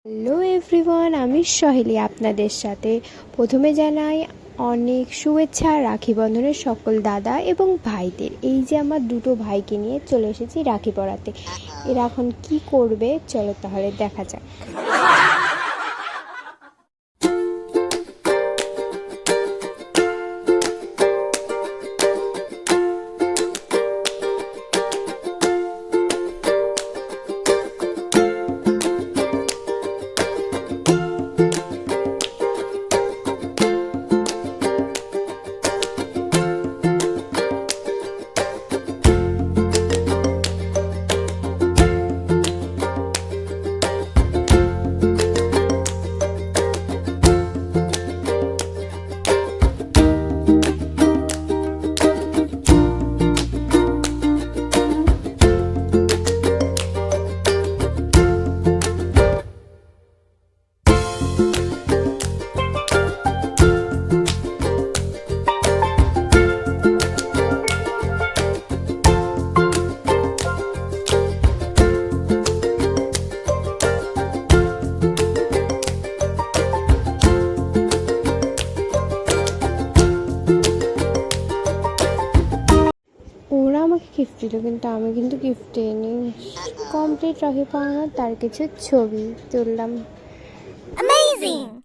Hello everyone, আমি সহেলি আপনাদের সাথে। প্রথমে জানাই অনেক শুভেচ্ছা রাখি বন্ধনের সকল দাদা এবং ভাইদের। এই যে আমার দুটো ভাইকে নিয়ে চলে এসেছি রাখি পরাতে। এরা এখন কি করবে চলো তাহলে দেখা যাক। ওরা আমাকে গিফট দিল, কিন্তু আমি কিন্তু গিফট দিইনি। কমপ্লিট রাখি পরানো তার কিছু ছবি তুললাম। Amazing!